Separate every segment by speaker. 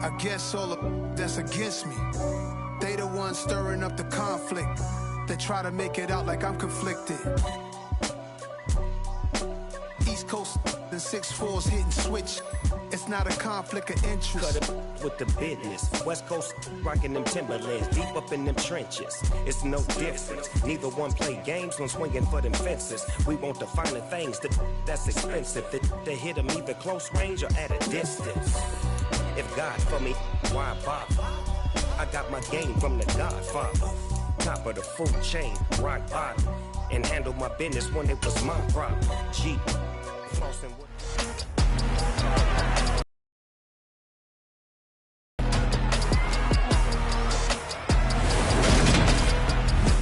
Speaker 1: I guess all the that's against me. They the ones stirring up the conflict. They try to make it out like I'm conflicted. East Coast and 6'4's hitting switch. It's not a conflict of interest.
Speaker 2: Cut it with the business. West Coast rocking them Timberlands, deep up in them trenches. It's no difference. Neither one play games when swinging for them fences. We want the finer things that's expensive. That hit them either close range or at a distance. If God for me, why bother? I got my game from the Godfather. Top of the food chain, rock bottom. And handle my business when it was my problem. G. Flossing with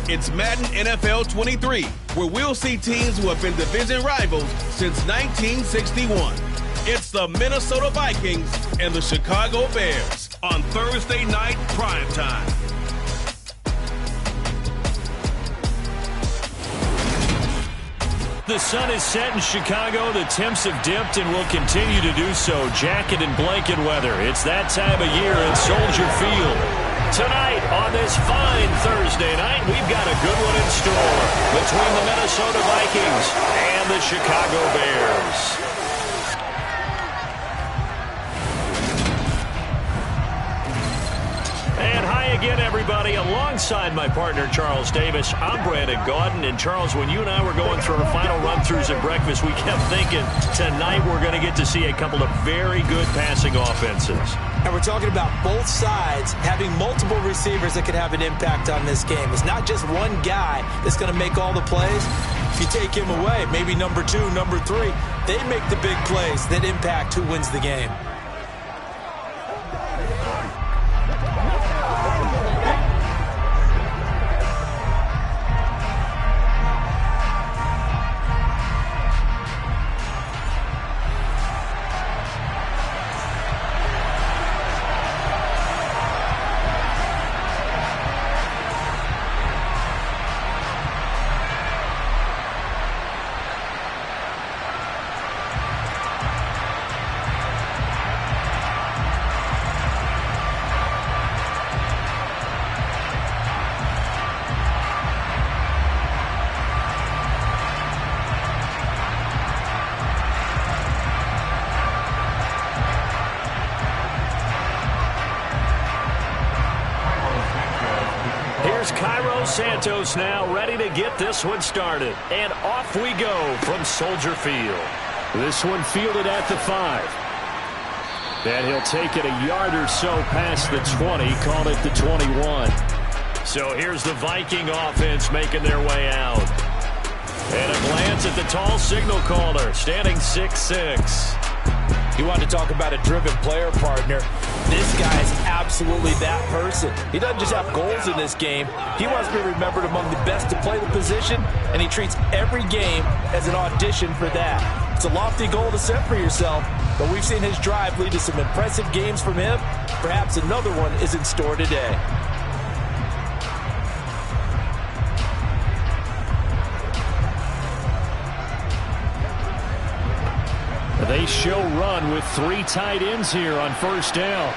Speaker 3: It's Madden NFL 23, where we'll see teams who have been division rivals since 1961. It's the Minnesota Vikings and the Chicago Bears on Thursday night primetime.
Speaker 4: The sun is set in Chicago. The temps have dipped and will continue to do so. Jacket and blanket weather. It's that time of year at Soldier Field. Tonight on this fine Thursday night, we've got a good one in store between the Minnesota Vikings and the Chicago Bears. And hi again, everybody. Alongside my partner, Charles Davis, I'm Brandon Gaudin. And Charles, when you and I were going through our final run-throughs at breakfast, we kept thinking tonight we're going to get to see a couple of very good passing offenses.
Speaker 5: And we're talking about both sides having multiple receivers that could have an impact on this game. It's not just one guy that's going to make all the plays. If you take him away, maybe number 2, number 3, they make the big plays that impact who wins the game.
Speaker 4: Santos now ready to get this one started. And off we go from Soldier Field. This one fielded at the 5. And he'll take it a yard or so past the 20, call it the 21. So here's the Viking offense making their way out. And a glance at the tall signal caller, standing 6'6".
Speaker 5: You want to talk about a driven player partner. This guy is absolutely that person. He doesn't just have goals in this game. He wants to be remembered among the best to play the position, and he treats every game as an audition for that. It's a lofty goal to set for yourself, but we've seen his drive lead to some impressive games from him. Perhaps another one is in store today.
Speaker 4: They show run with 3 tight ends here on first down.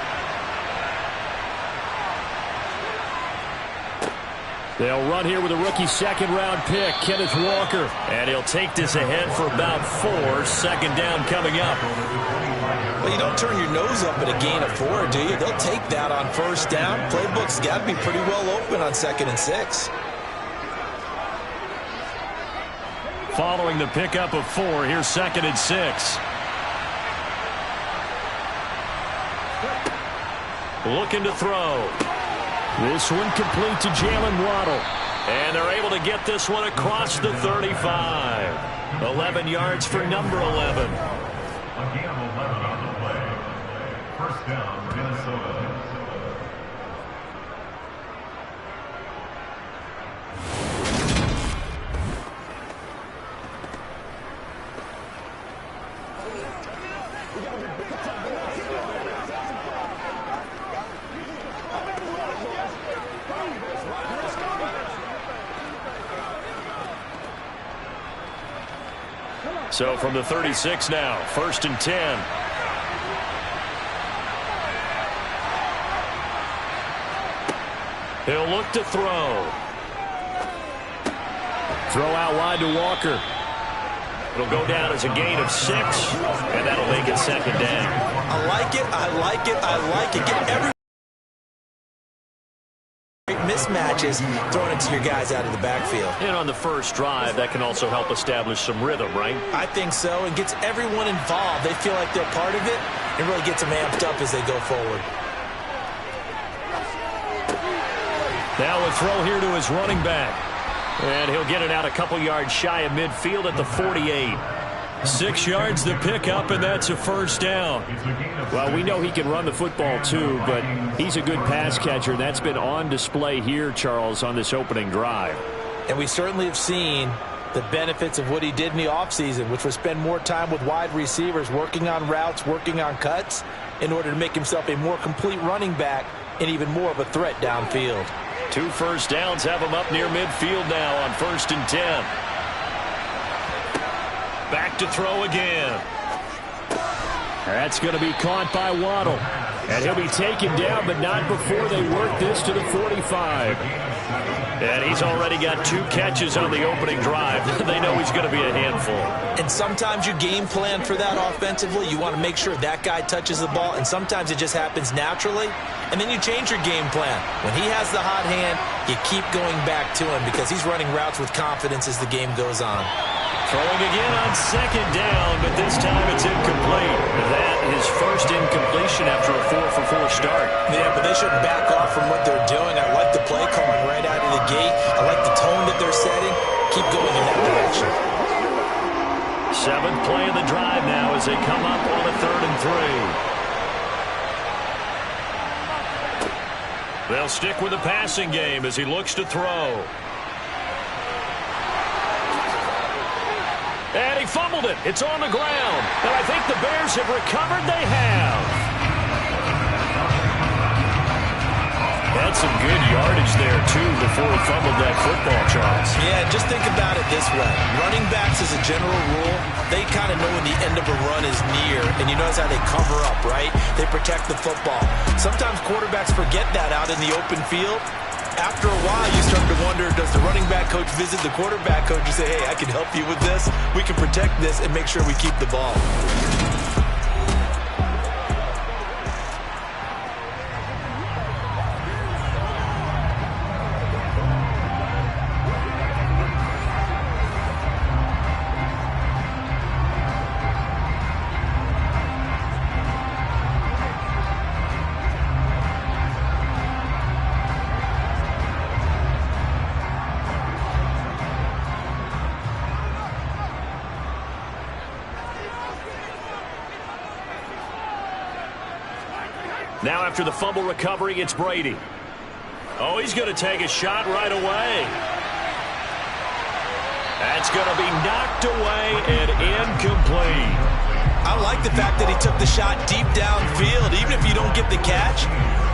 Speaker 4: They'll run here with a rookie second-round pick, Kenneth Walker. And he'll take this ahead for about 4. Second down coming up.
Speaker 5: Well, you don't turn your nose up at a gain of 4, do you? They'll take that on first down. Playbook's got to be pretty well open on 2nd and 6.
Speaker 4: Following the pickup of 4, here's 2nd and 6. Looking to throw. This one complete to Jalen Waddle. And they're able to get this one across the 35. 11 yards for number 11.
Speaker 6: Again, 11 on the play. First down, Minnesota.
Speaker 4: So from the 36 now, 1st and 10. He'll look to throw. Throw out wide to Walker. It'll go down as a gain of 6, and that'll make it second down.
Speaker 5: I like it, I like it, I like it. Get every mismatches, throwing it to your guys out of the backfield.
Speaker 4: And on the first drive, that can also help establish some rhythm, right?
Speaker 5: I think so, and gets everyone involved. They feel like they're part of it, and really gets them amped up as they go forward.
Speaker 4: Now a throw here to his running back. And he'll get it out a couple yards shy of midfield at the 48. 6 yards to pick up, and that's a first down. Well, we know he can run the football too, but he's a good pass catcher, and that's been on display here, Charles, on this opening drive.
Speaker 5: And we certainly have seen the benefits of what he did in the offseason, which was spend more time with wide receivers, working on routes, working on cuts, in order to make himself a more complete running back and even more of a threat downfield.
Speaker 4: 2 first downs have him up near midfield now on 1st and 10. Back to throw again. That's going to be caught by Waddle. And he'll be taken down, but not before they work this to the 45. And he's already got 2 catches on the opening drive. They know he's going to be a handful.
Speaker 5: And sometimes you game plan for that offensively. You want to make sure that guy touches the ball, and sometimes it just happens naturally. And then you change your game plan. When he has the hot hand, you keep going back to him because he's running routes with confidence as the game goes on.
Speaker 4: Throwing again on 2nd down, but this time it's incomplete. That is first incompletion after a 4-for-4 start.
Speaker 5: Yeah, but they shouldn't back off from what they're doing. I like the play calling right out of the gate. I like the tone that they're setting. Keep going in that direction.
Speaker 4: 7th play of the drive now as they come up on a 3rd and 3. They'll stick with the passing game as he looks to throw. And he fumbled it. It's on the ground. And I think the Bears have recovered. They have. That's some good yardage there, too, before he fumbled that football, Charles.
Speaker 5: Yeah, just think about it this way. Running backs, as a general rule, they kind of know when the end of a run is near. And you notice how they cover up, right? They protect the football. Sometimes quarterbacks forget that out in the open field. After a while, you start to wonder, does the running back coach visit the quarterback coach and say, hey, I can help you with this. We can protect this and make sure we keep the ball.
Speaker 4: Now after the fumble recovery, it's Brady. Oh, he's going to take a shot right away. That's going to be knocked away and incomplete.
Speaker 5: I like the fact that he took the shot deep downfield. Even if you don't get the catch,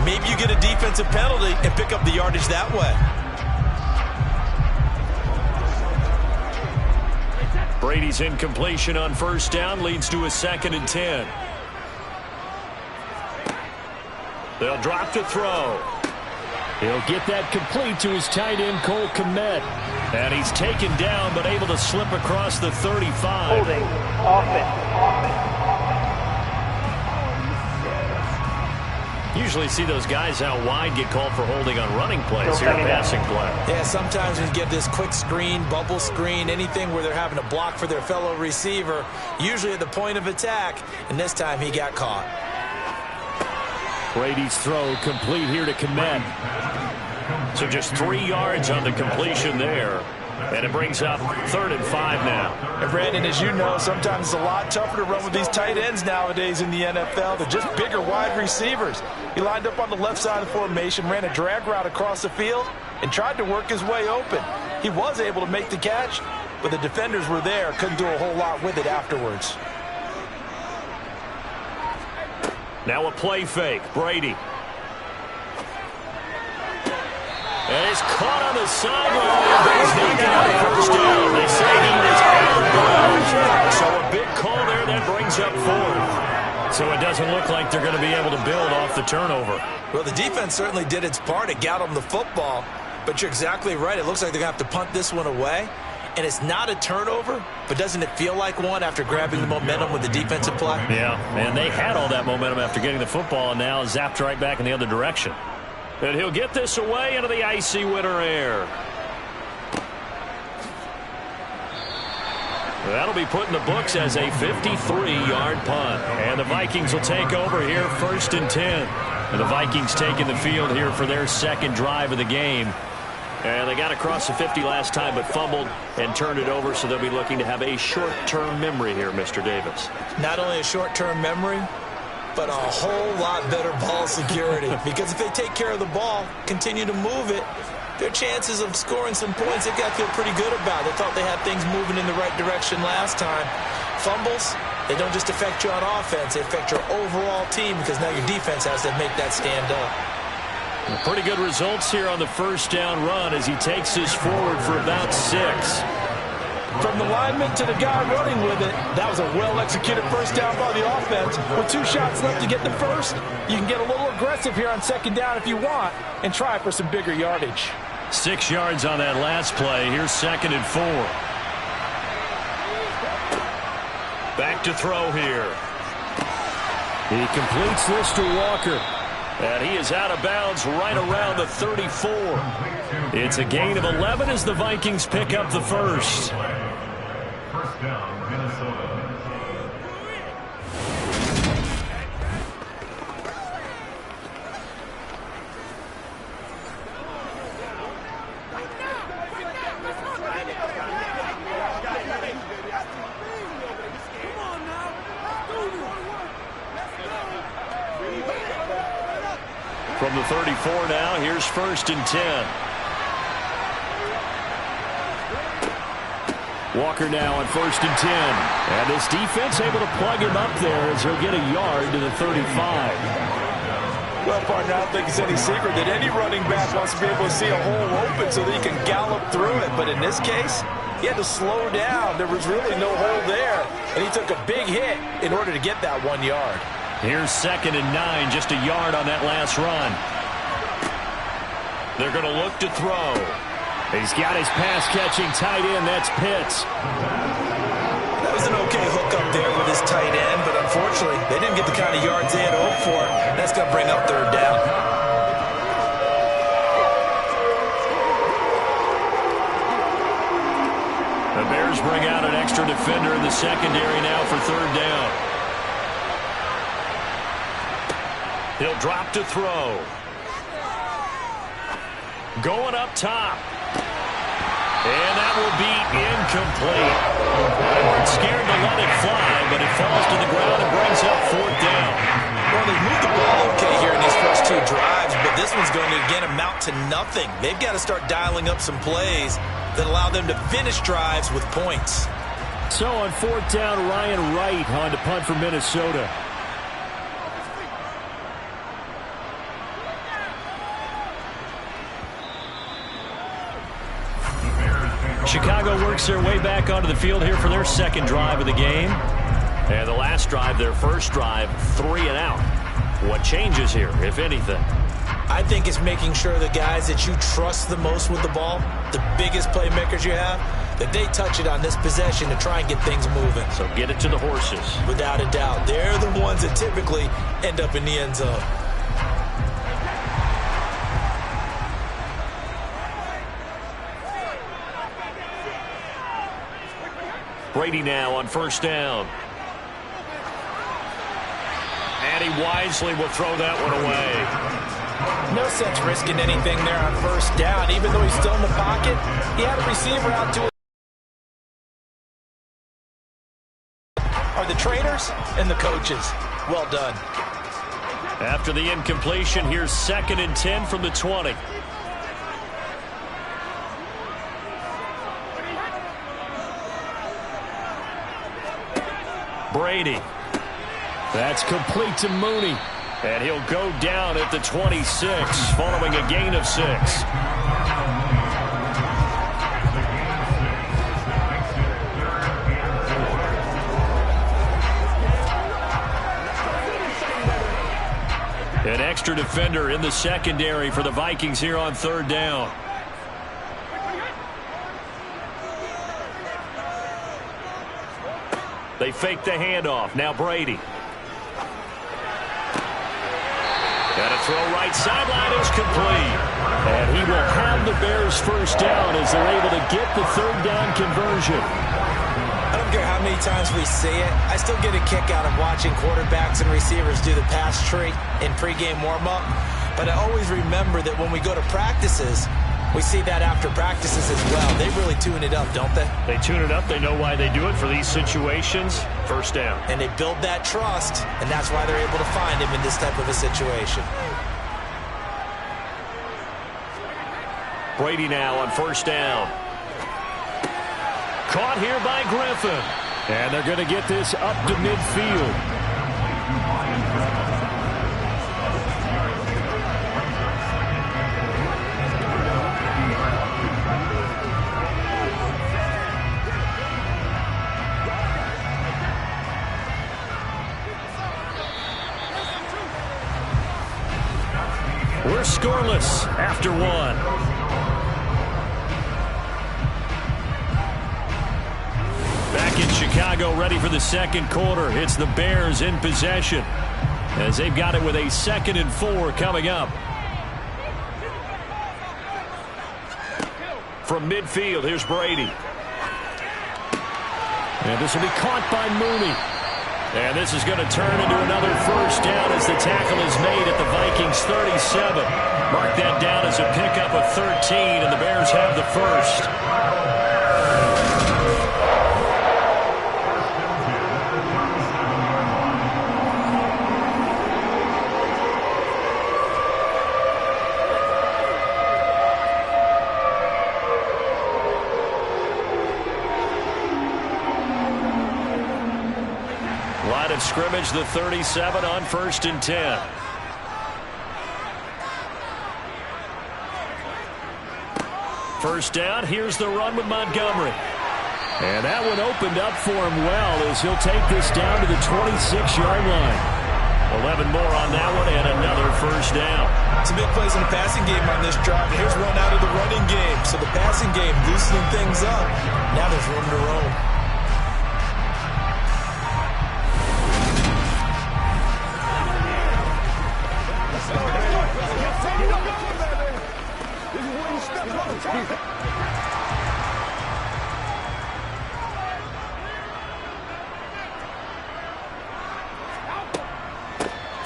Speaker 5: maybe you get a defensive penalty and pick up the yardage that way.
Speaker 4: Brady's incompletion on 1st down leads to a 2nd and 10. They'll drop to throw. He'll get that complete to his tight end, Cole Kmet. And he's taken down, but able to slip across the 35.
Speaker 7: Holding, offense.
Speaker 4: Usually see those guys out wide get called for holding on running plays here, passing play.
Speaker 5: Yeah, sometimes we get this quick screen, bubble screen, anything where they're having to block for their fellow receiver, usually at the point of attack, and this time he got caught.
Speaker 4: Brady's throw complete here to Kmet. So just 3 yards on the completion there. And it brings up 3rd and 5 now.
Speaker 5: And Brandon, as you know, sometimes it's a lot tougher to run with these tight ends nowadays in the NFL. They're just bigger wide receivers. He lined up on the left side of the formation, ran a drag route across the field, and tried to work his way open. He was able to make the catch, but the defenders were there, couldn't do a whole lot with it afterwards.
Speaker 4: Now a play fake. Brady. And he's caught on the sideline, but he's not going to have a first down. They say he was out of bounds. So a big call there that brings up 4th. So it doesn't look like they're going to be able to build off the turnover.
Speaker 5: Well, the defense certainly did its part. It got them the football. But you're exactly right. It looks like they're going to have to punt this one away. And it's not a turnover, but doesn't it feel like one after grabbing the momentum with the defensive play?
Speaker 4: Yeah, and they had all that momentum after getting the football and now zapped right back in the other direction. And he'll get this away into the icy winter air. That'll be put in the books as a 53-yard punt. And the Vikings will take over here 1st and 10. And the Vikings taking the field here for their second drive of the game. And they got across the 50 last time but fumbled and turned it over, so they'll be looking to have a short-term memory here, Mr. Davis.
Speaker 5: Not only a short-term memory, but a whole lot better ball security. Because if they take care of the ball, continue to move it, their chances of scoring some points, they've got to feel pretty good about. They thought they had things moving in the right direction last time. Fumbles, they don't just affect you on offense, they affect your overall team because now your defense has to make that stand up.
Speaker 4: Pretty good results here on the first down run as he takes us forward for about 6.
Speaker 5: From the lineman to the guy running with it, that was a well-executed first down by the offense. With 2 shots left to get the first, you can get a little aggressive here on second down if you want and try for some bigger yardage.
Speaker 4: 6 yards on that last play. Here's 2nd and 4. Back to throw here. He completes this to Walker. And he is out of bounds right around the 34. It's a gain of 11 as the Vikings pick up the first.
Speaker 6: First down, Minnesota.
Speaker 4: From the 34 now, here's 1st and 10. Walker now on 1st and 10. And this defense able to plug him up there as he'll get a yard to the 35.
Speaker 5: Well, partner, I don't think it's any secret that any running back wants to be able to see a hole open so that he can gallop through it. But in this case, he had to slow down. There was really no hole there. And he took a big hit in order to get that 1 yard.
Speaker 4: Here's 2nd and 9, just a yard on that last run. They're going to look to throw. He's got his pass-catching tight end. That's Pitts.
Speaker 5: That was an okay hook up there with his tight end, but unfortunately, they didn't get the kind of yards they had hoped for. That's going to bring up 3rd down.
Speaker 4: The Bears bring out an extra defender in the secondary now for 3rd down. He'll drop to throw. Going up top. And that will be incomplete. They weren't scared to let it fly, but it falls to the ground and brings up 4th down.
Speaker 5: Well, they've moved the ball okay here in these first 2 drives, but this one's going to, again, amount to nothing. They've got to start dialing up some plays that allow them to finish drives with points.
Speaker 4: So on 4th down, Ryan Wright on to punt for Minnesota. Chicago works their way back onto the field here for their second drive of the game. And the last drive, their first drive, 3 and out. What changes here, if anything?
Speaker 5: I think it's making sure the guys that you trust the most with the ball, the biggest playmakers you have, that they touch it on this possession to try and get things moving.
Speaker 4: So get it to the horses.
Speaker 5: Without a doubt. They're the ones that typically end up in the end zone.
Speaker 4: Brady now on 1st down. And he wisely will throw that one away.
Speaker 5: No sense risking anything there on 1st down. Even though he's still in the pocket, he had a receiver out to are the trainers and the coaches. Well done.
Speaker 4: After the incompletion, here's 2nd and 10 from the 20. Brady. That's complete to Mooney. And he'll go down at the 26 following a gain of 6. An extra defender in the secondary for the Vikings here on third down. They fake the handoff. Now Brady. And a throw right sideline is complete. And he will have the Bears first down as they're able to get the third down conversion.
Speaker 5: I don't care how many times we see it. I still get a kick out of watching quarterbacks and receivers do the pass tree in pregame warm-up. But I always remember that when we go to practices, we see that after practices as well. They really tune it up, don't they?
Speaker 4: They tune it up. They know why they do it for these situations. First down.
Speaker 5: And they build that trust, and that's why they're able to find him in this type of a situation.
Speaker 4: Brady now on first down. Caught here by Griffin. And they're going to get this up to midfield. We're scoreless after one. Back in Chicago, ready for the second quarter. It's the Bears in possession as they've got it with a 2nd and 4 coming up. From midfield, here's Brady. And this will be caught by Mooney. And this is going to turn into another first down as the tackle is made at the Vikings 37. Mark that down as a pickup of 13, and the Bears have the first. Line of scrimmage, the 37 on 1st and 10. First down, here's the run with Montgomery. And that one opened up for him well as he'll take this down to the 26-yard line. 11 more on that one and another first down.
Speaker 5: Some big plays in the passing game on this drive. Here's run out of the running game. So the passing game loosening things up. Now there's room to roam.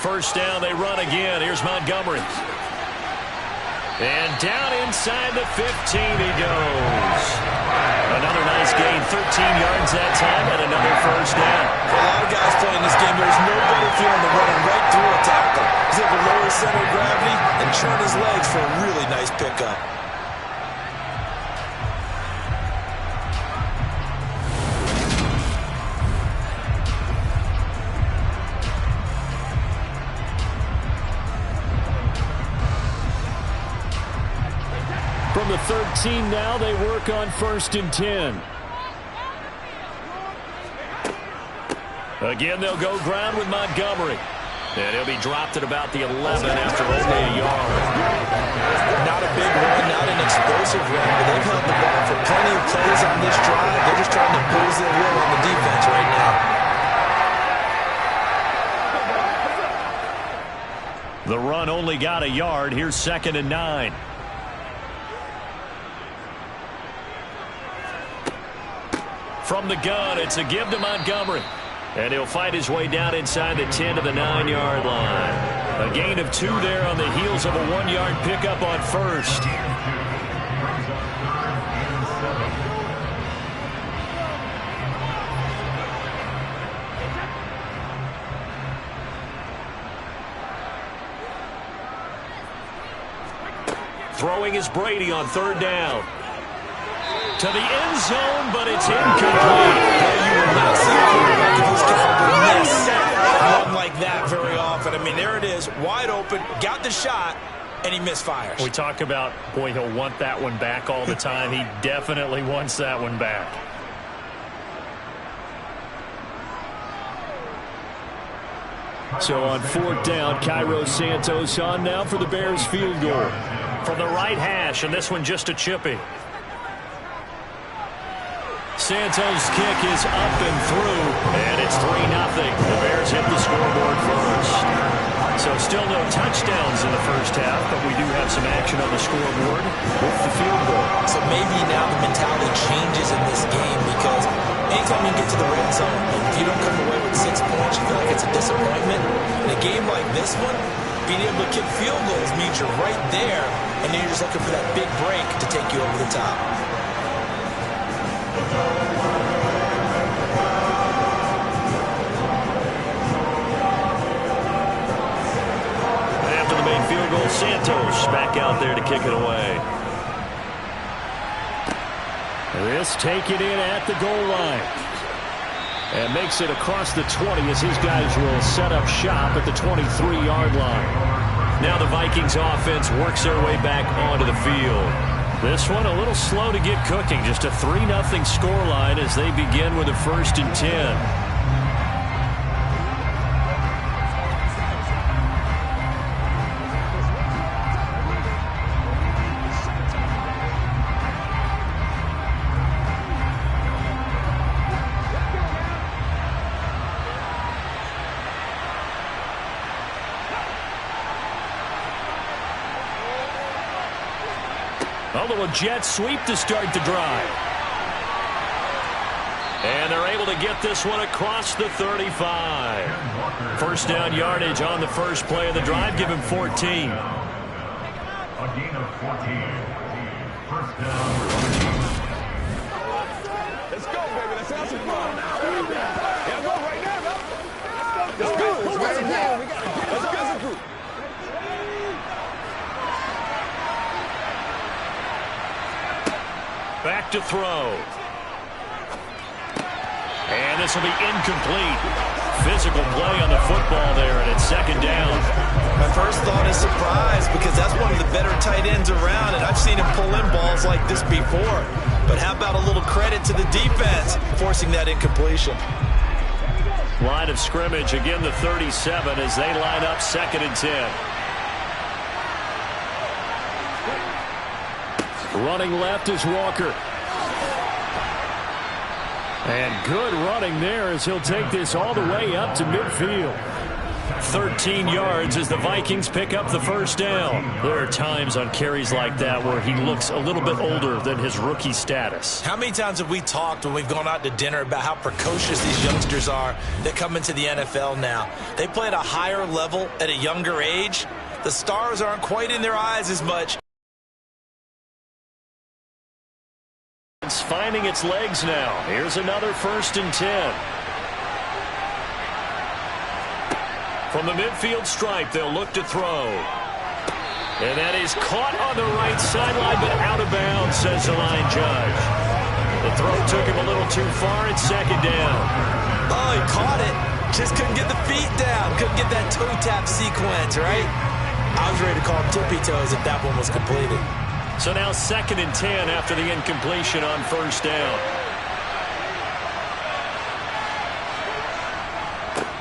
Speaker 4: First down, they run again. Here's Montgomery. And down inside the 15 he goes. Another nice gain, 13 yards that time, and another first down.
Speaker 5: For a lot of guys playing this game, there's no better feeling than running right through a tackle. He's able to lower his center of gravity and turn his legs for a really nice pickup.
Speaker 4: From the 13 now, they work on 1st and 10. Again, they'll go ground with Montgomery. And he'll be dropped at about the 11 after only a yard.
Speaker 5: Not a big run, not an explosive run, but they've held the ball for plenty of plays on this drive. They're just trying to impose their will on the defense right now.
Speaker 4: The run only got a yard. Here's 2nd and 9. From the gun, it's a give to Montgomery. And he'll fight his way down inside the 10 to the 9-yard line. A gain of 2 there on the heels of a 1-yard pickup on first. Throwing is Brady on 3rd down. To the end zone, but it's incomplete.
Speaker 5: You will not see a quarterback of his caliber miss one like that very often. I mean, there it is, wide open, got the shot, and he misfires.
Speaker 4: We talk about, boy, he'll want that one back all the time. He definitely wants that one back. So on 4th down, Cairo Santos on now for the Bears field goal.
Speaker 7: From the right hash, and this one just a chippy.
Speaker 4: Santos' kick is up and through, and it's 3-0. The Bears hit the scoreboard first. So still no touchdowns in the first half, but we do have some action on the scoreboard with the field goal.
Speaker 5: So maybe now the mentality changes in this game, because anytime you get to the red zone, if you don't come away with 6 points, you feel like it's a disappointment. In a game like this one, being able to kick field goals means you're right there, and then you're just looking for that big break to take you over the top.
Speaker 4: After the main field goal, Santos back out there to kick it away. This taken in at the goal line. And makes it across the 20 as his guys will set up shop at the 23-yard line. Now the Vikings offense works their way back onto the field. This one a little slow to get cooking. Just a 3-0 scoreline as they begin with a 1st and 10. A little jet sweep to start the drive. And they're able to get this one across the 35. 1st down yardage on the first play of the drive. Give him 14.
Speaker 6: A gain of 14. 1st down.
Speaker 8: Let's go, baby. Let's have some fun. Yeah, go right now. Let's go. Let's go. Let's go as a group.
Speaker 4: Back to throw. And this will be incomplete. Physical play on the football there, and it's 2nd down.
Speaker 5: My first thought is surprise, because that's one of the better tight ends around, and I've seen him pull in balls like this before. But how about a little credit to the defense forcing that incompletion?
Speaker 4: Line of scrimmage, again the 37 as they line up 2nd and 10. Running left is Walker. And good running there as he'll take this all the way up to midfield. 13 yards as the Vikings pick up the 1st down. There are times on carries like that where he looks a little bit older than his rookie status.
Speaker 5: How many times have we talked when we've gone out to dinner about how precocious these youngsters are that come into the NFL now? They play at a higher level at a younger age. The stars aren't quite in their eyes as much.
Speaker 4: It's finding its legs now. Here's another 1st and 10. From the midfield stripe, they'll look to throw. And that is caught on the right sideline, but out of bounds, says the line judge. The throw took him a little too far. It's 2nd down.
Speaker 5: Oh, he caught it. Just couldn't get the feet down. Couldn't get that toe tap sequence, right? I was ready to call tippy toes if that one was completed.
Speaker 4: So now 2nd and 10 after the incompletion on 1st down.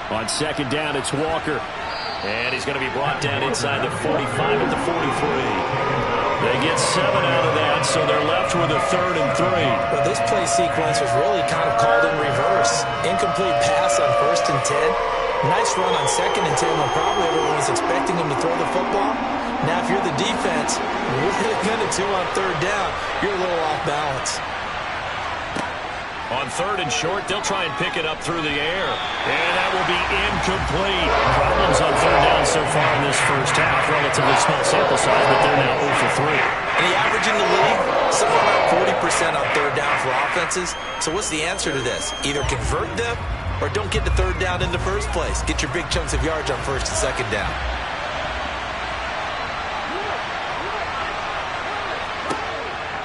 Speaker 4: On 2nd down, it's Walker. And he's going to be brought down inside the 45 at the 43. They get 7 out of that, so they're left with a 3rd and 3.
Speaker 5: Well, this play sequence was really kind of called in reverse. Incomplete pass on 1st and 10. Nice run on 2nd and 10 when probably everyone was expecting him to throw the football. Now, if you're the defense, you're hitting a 2 on 3rd down. You're a little off balance.
Speaker 4: On 3rd and short, they'll try and pick it up through the air. And that will be incomplete. Problems on 3rd down so far in this first half. Relatively small sample size, but they're now 0 for 3.
Speaker 5: And the average in the league, somewhere around 40% on 3rd down for offenses. So what's the answer to this? Either convert them or don't get to 3rd down in the first place. Get your big chunks of yards on 1st and 2nd down.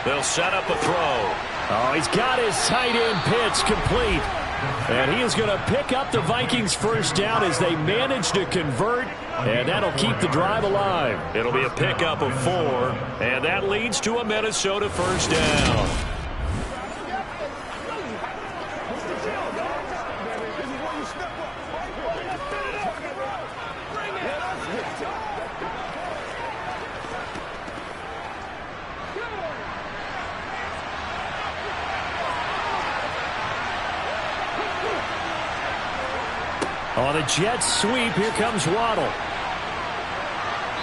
Speaker 4: They'll set up a throw. Oh, he's got his tight end pitch complete. And he is going to pick up the Vikings' 1st down as they manage to convert. And that'll keep the drive alive. It'll be a pickup of 4. And that leads to a Minnesota 1st down. On a jet sweep, here comes Waddle.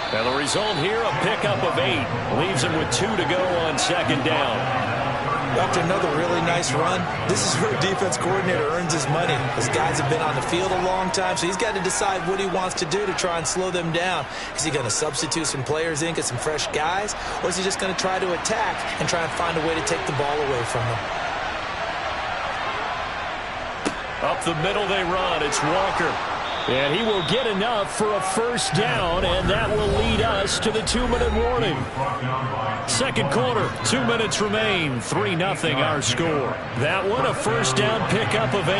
Speaker 4: And the result here, a pickup of 8. Leaves him with 2 to go on second down.
Speaker 5: After another really nice run, this is where a defense coordinator earns his money. Those guys have been on the field a long time, so he's got to decide what he wants to do to try and slow them down. Is he going to substitute some players in, get some fresh guys, or is he just going to try to attack and try and find a way to take the ball away from them?
Speaker 4: Up the middle they run. It's Walker. And he will get enough for a first down, and that will lead us to the 2-minute warning. Second quarter, 2 minutes remain. 3-0 our score. That one, a first down pickup of 8.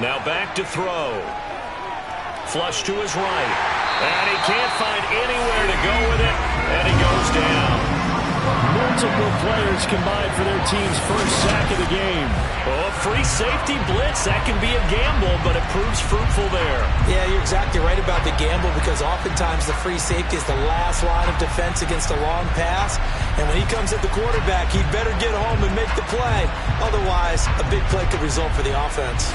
Speaker 4: Now back to throw. Flush to his right. And he can't find anywhere to go with it, and he goes down. Multiple players combined for their team's first sack of the game. Oh, a free safety blitz. That can be a gamble, but it proves fruitful there.
Speaker 5: Yeah, you're exactly right about the gamble, because oftentimes the free safety is the last line of defense against a long pass. And when he comes at the quarterback, he'd better get home and make the play. Otherwise, a big play could result for the offense.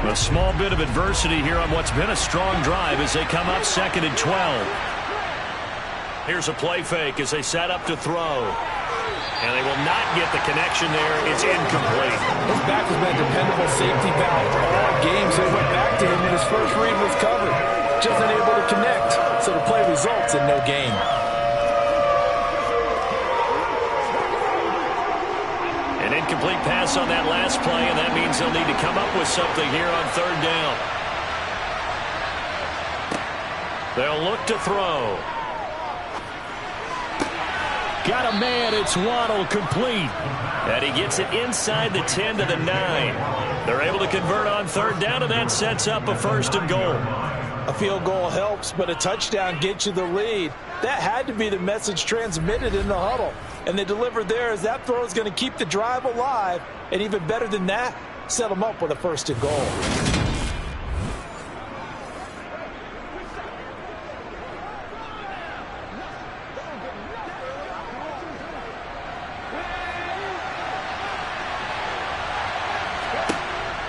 Speaker 4: A small bit of adversity here on what's been a strong drive as they come up 2nd and 12. Here's a play fake as they set up to throw. And they will not get the connection there. It's incomplete.
Speaker 5: His back has been a dependable safety valve all game, so he went back to him when his first read was covered. Just unable to connect, so the play results in no gain.
Speaker 4: An incomplete pass on that last play, and that means they'll need to come up with something here on 3rd down. They'll look to throw. Got a man. It's Waddle, complete. And he gets it inside the 10 to the 9. They're able to convert on 3rd down, and that sets up a 1st and goal.
Speaker 5: A field goal helps, but a touchdown gets you the lead. That had to be the message transmitted in the huddle. And they delivered there, as that throw is going to keep the drive alive. And even better than that, set them up with a 1st and goal.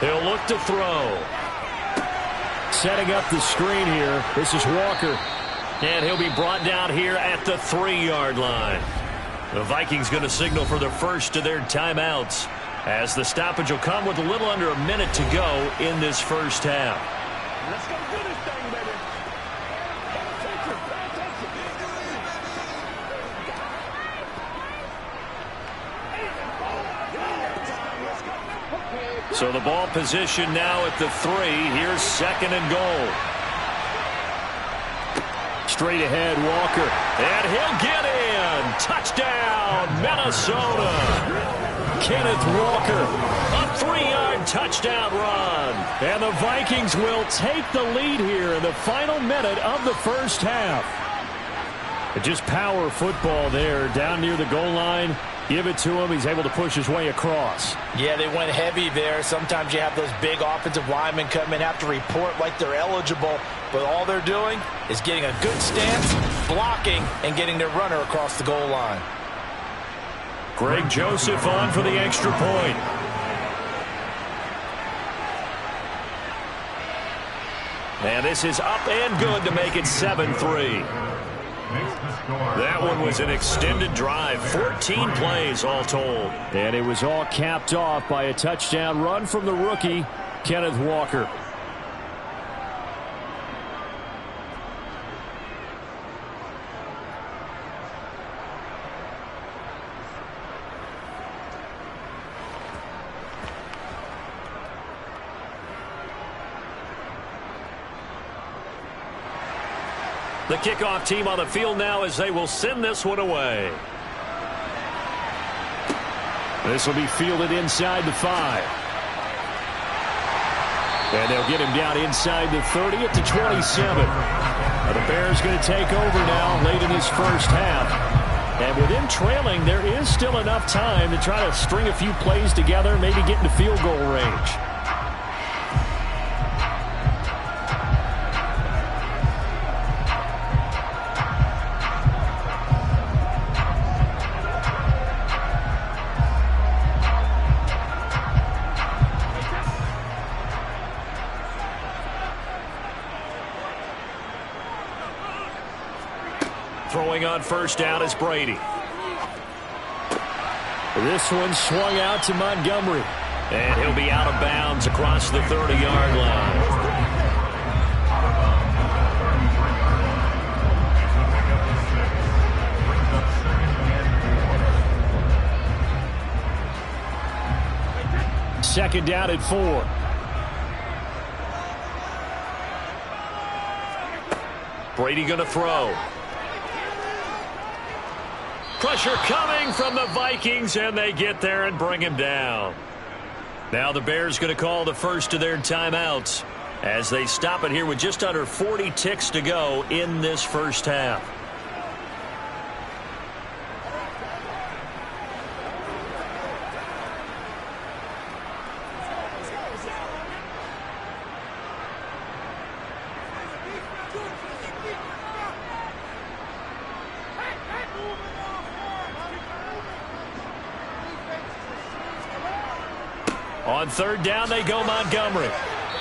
Speaker 4: He'll look to throw. Setting up the screen here. This is Walker. And he'll be brought down here at the 3-yard line. The Vikings going to signal for the first of their timeouts, as the stoppage will come with a little under a minute to go in this first half.
Speaker 8: Let's go do this thing, baby.
Speaker 4: So the ball position now at the 3. Here's 2nd and goal. Straight ahead, Walker. And he'll get in. Touchdown, Minnesota. Kenneth Walker. A 3-yard touchdown run. And the Vikings will take the lead here in the final minute of the first half. Just power football there down near the goal line. Give it to him. He's able to push his way across.
Speaker 5: Yeah, they went heavy there. Sometimes you have those big offensive linemen come in, have to report like they're eligible. But all they're doing is getting a good stance, blocking, and getting their runner across the goal line.
Speaker 4: Greg Joseph on for the extra point. And this is up and good to make it 7-3. That one was an extended drive, 14 plays all told. And it was all capped off by a touchdown run from the rookie, Kenneth Walker. The kickoff team on the field now as they will send this one away. This will be fielded inside the 5. And they'll get him down inside the 30 at the 27. Now the Bears going to take over now late in this first half. And with him trailing, there is still enough time to try to string a few plays together, maybe get into field goal range. throwing on first down is Brady. This one swung out to Montgomery. And he'll be out of bounds across the 30-yard line. Second down at 4. Brady going to throw. Pressure coming from the Vikings, and they get there and bring him down. Now the Bears going to call the first of their timeouts as they stop it here with just under 40 ticks to go in this first half. On third down, they go Montgomery.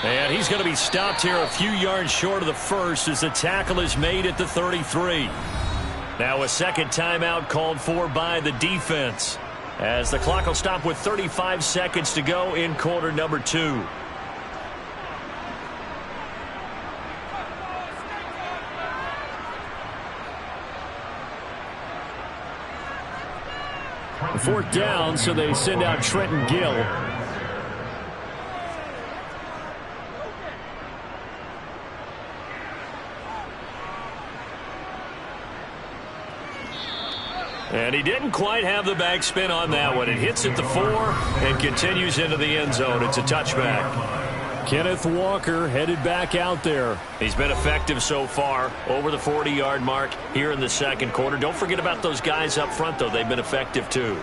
Speaker 4: And he's going to be stopped here a few yards short of the first as the tackle is made at the 33. Now a second timeout called for by the defense as the clock will stop with 35 seconds to go in quarter number 2. Fourth down, so they send out Trenton Gill. And he didn't quite have the backspin on that one. It hits at the 4 and continues into the end zone. It's a touchback. Kenneth Walker headed back out there. He's been effective so far, over the 40-yard mark here in the second quarter. Don't forget about those guys up front, though. They've been effective, too.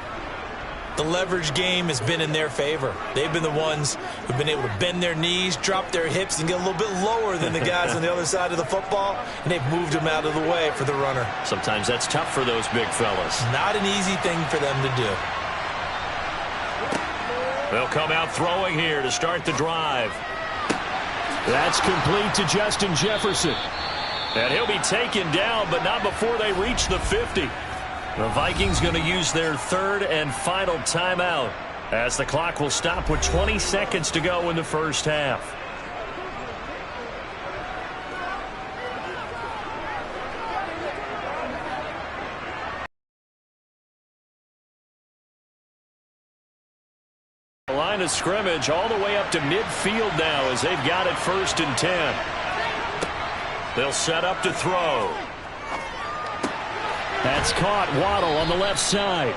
Speaker 5: The leverage game has been in their favor. They've been the ones who've been able to bend their knees, drop their hips, and get a little bit lower than the guys on the other side of the football, and they've moved them out of the way for the runner.
Speaker 4: Sometimes that's tough for those big fellas.
Speaker 5: Not an easy thing for them to do.
Speaker 4: They'll come out throwing here to start the drive. That's complete to Justin Jefferson. And he'll be taken down, but not before they reach the 50. The Vikings going to use their third and final timeout as the clock will stop with 20 seconds to go in the first half. The line of scrimmage all the way up to midfield now as they've got it 1st and 10. They'll set up to throw. That's caught. Waddle on the left side.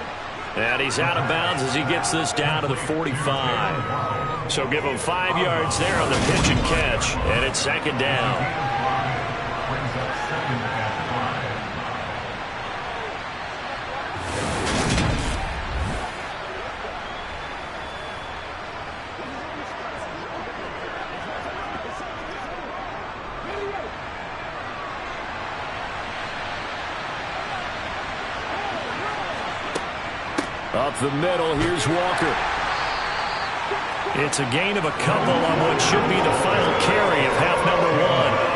Speaker 4: And he's out of bounds as he gets this down to the 45. So give him 5 yards there on the pitch and catch. And it's second down. Up the middle, here's Walker. It's a gain of a couple on what should be the final carry of half number 1.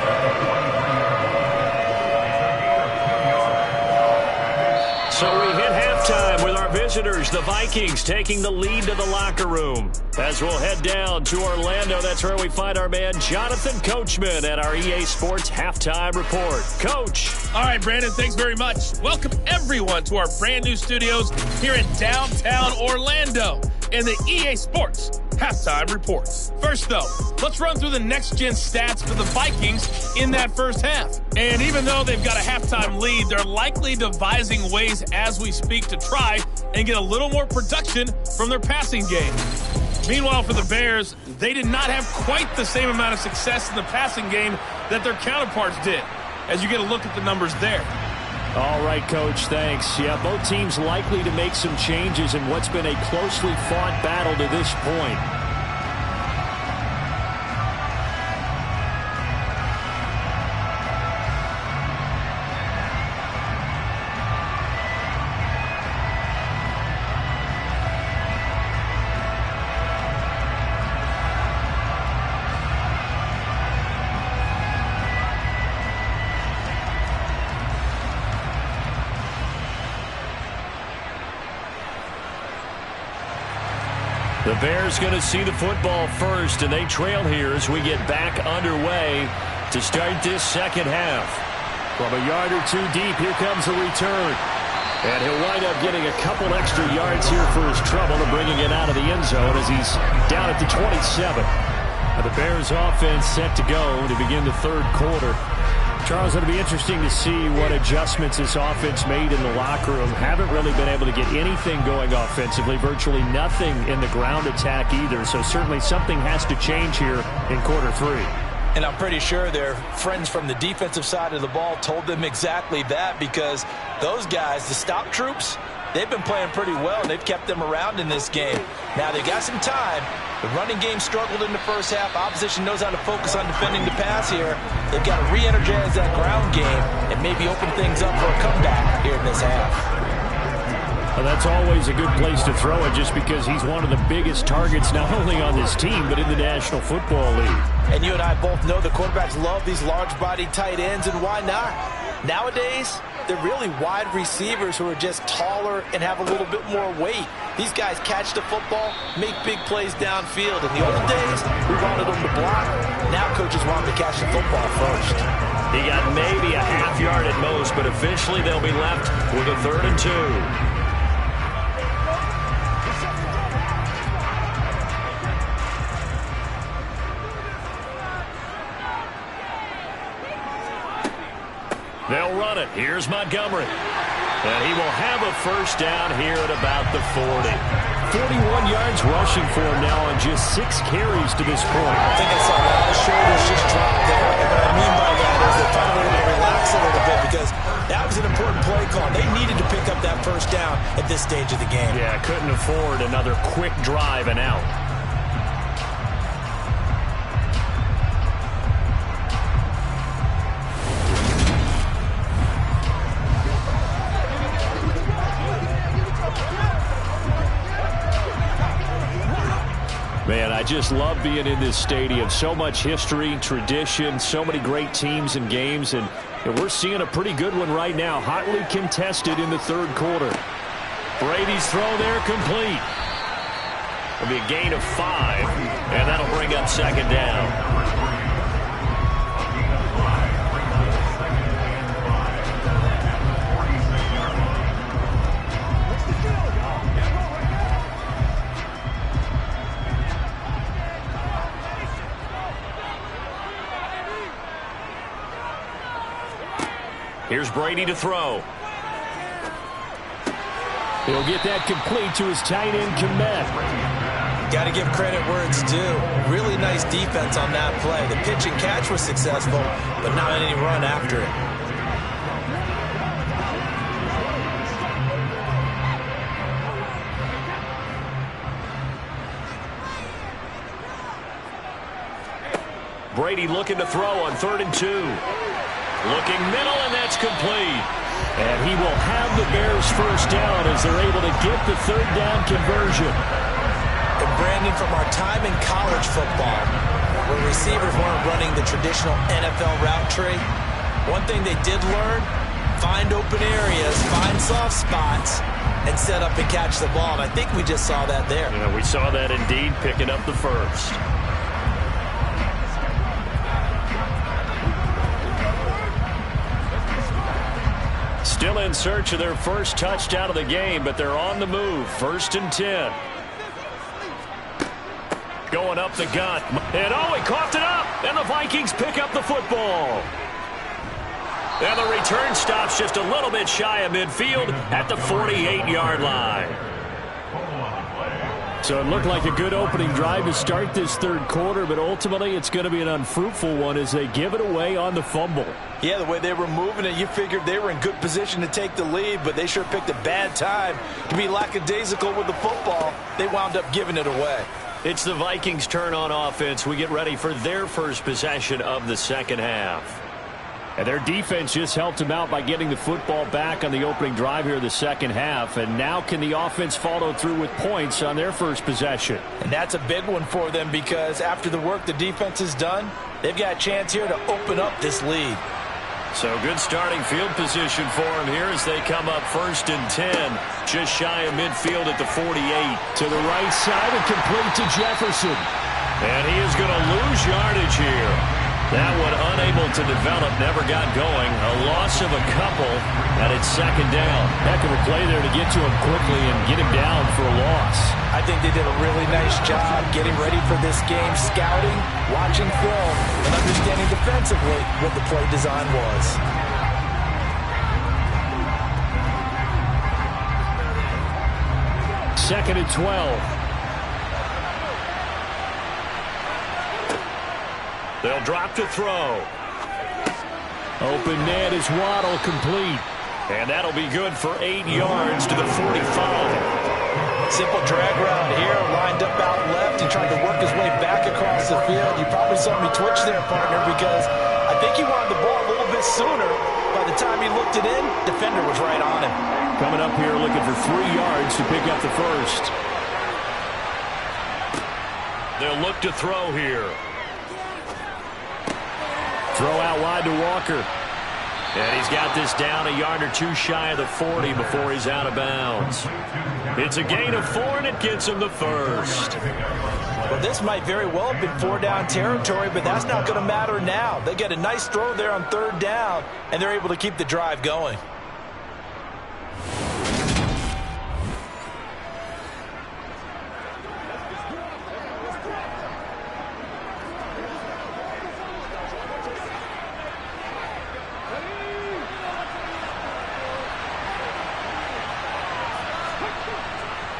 Speaker 4: So we hit halftime with our visitors, the Vikings, taking the lead to the locker room. As we'll head down to Orlando, that's where we find our man Jonathan Coachman at our EA Sports Halftime Report. Coach.
Speaker 3: All right, Brandon, thanks very much. Welcome, everyone, to our brand new studios here in downtown Orlando in the EA Sports Halftime Reports. First, though, let's run through the next-gen stats for the Vikings in that first half. And even though they've got a halftime lead, they're likely devising ways as we speak to try and get a little more production from their passing game. Meanwhile, for the Bears, they did not have quite the same amount of success in the passing game that their counterparts did, as you get a look at the numbers there.
Speaker 4: All right, Coach, thanks. Yeah, both teams likely to make some changes in what's been a closely fought battle to this point. The Bears going to see the football first, and they trail here as we get back underway to start this second half. From a yard or two deep, here comes a return. And he'll wind up getting a couple extra yards here for his trouble and bringing it out of the end zone as he's down at the 27. Now the Bears offense set to go to begin the third quarter. Charles, it'll be interesting to see what adjustments this offense made in the locker room. Haven't really been able to get anything going offensively, virtually nothing in the ground attack either. So certainly something has to change here in quarter three.
Speaker 5: And I'm pretty sure their friends from the defensive side of the ball told them exactly that, because those guys, the stop troops, they've been playing pretty well, and they've kept them around in this game. Now, they got some time. The running game struggled in the first half. Opposition knows how to focus on defending the pass here. They've got to re-energize that ground game and maybe open things up for a comeback here in this half.
Speaker 4: Well, that's always a good place to throw it, just because he's one of the biggest targets not only on this team but in the National Football League.
Speaker 5: And you and I both know the quarterbacks love these large-bodied tight ends, and why not? Nowadays, they're really wide receivers who are just taller and have a little bit more weight. These guys catch the football, make big plays downfield. In the old days, we wanted them to block. Now coaches want them to catch the football first.
Speaker 4: He got maybe a half yard at most, but eventually they'll be left with a 3rd and 2. They'll run it. Here's Montgomery. And he will have a first down here at about the 40. 41 yards rushing for him now on just 6 carries to this point.
Speaker 5: I think I saw a lot of shoulders just drop there. And what I mean by that is they finally able to relax a little bit, because that was an important play call. They needed to pick up that first down at this stage of the game.
Speaker 4: Yeah, couldn't afford another quick drive and out. Man, I just love being in this stadium. So much history, tradition, so many great teams and games, and we're seeing a pretty good one right now. Hotly contested in the third quarter. Brady's throw there complete. It'll be a gain of 5, and that'll bring up second down. Here's Brady to throw. He'll get that complete to his tight end, Kmet.
Speaker 5: Got to give credit where it's due. Really nice defense on that play. The pitch and catch was successful, but not any run after it.
Speaker 4: Brady looking to throw on 3rd and 2. Looking middle, and that's complete. And he will have the Bears first down as they're able to get the 3rd down conversion.
Speaker 5: And Brandon, from our time in college football, where receivers weren't running the traditional NFL route tree, one thing they did learn, find open areas, find soft spots, and set up and catch the ball. And I think we just saw that there.
Speaker 4: Yeah, we saw that indeed, picking up the first. Still in search of their first touchdown of the game, but they're on the move. 1st and 10. Going up the gut. And he coughed it up. And the Vikings pick up the football. And the return stops just a little bit shy of midfield at the 48-yard line. So it looked like a good opening drive to start this third quarter, but ultimately it's going to be an unfruitful one as they give it away on the fumble.
Speaker 5: Yeah, the way they were moving it, you figured they were in good position to take the lead, but they sure picked a bad time to be lackadaisical with the football. They wound up giving it away.
Speaker 4: It's the Vikings' turn on offense. We get ready for their first possession of the second half. And their defense just helped them out by getting the football back on the opening drive here in the second half. And now can the offense follow through with points on their first possession?
Speaker 5: And that's a big one for them, because after the work the defense has done, they've got a chance here to open up this lead.
Speaker 4: So good starting field position for him here as they come up 1st and 10. Just shy of midfield at the 48.
Speaker 7: To the right side and complete to Jefferson.
Speaker 4: And he is going to lose yardage here. That one unable to develop, never got going. A loss of a couple, and it's 2nd down.
Speaker 7: Heck of a play there to get to him quickly and get him down for a loss.
Speaker 5: I think they did a really nice job getting ready for this game, scouting, watching film, and understanding defensively what the play design was.
Speaker 7: Second and 12.
Speaker 4: They'll drop to throw.
Speaker 7: Open net is Waddle, complete.
Speaker 4: And that'll be good for 8 yards to the 45.
Speaker 5: Simple drag route here, lined up out left. He tried to work his way back across the field. You probably saw me twitch there, partner, because I think he wanted the ball a little bit sooner. By the time he looked it in, defender was right on him.
Speaker 7: Coming up here looking for 3 yards to pick up the first.
Speaker 4: They'll look to throw here.
Speaker 7: Throw out wide to Walker.
Speaker 4: And he's got this down a yard or 2 shy of the 40 before he's out of bounds. It's a gain of 4, and it gets him the first.
Speaker 5: Well, this might very well have been 4-down territory, but that's not going to matter now. They get a nice throw there on 3rd down, and they're able to keep the drive going.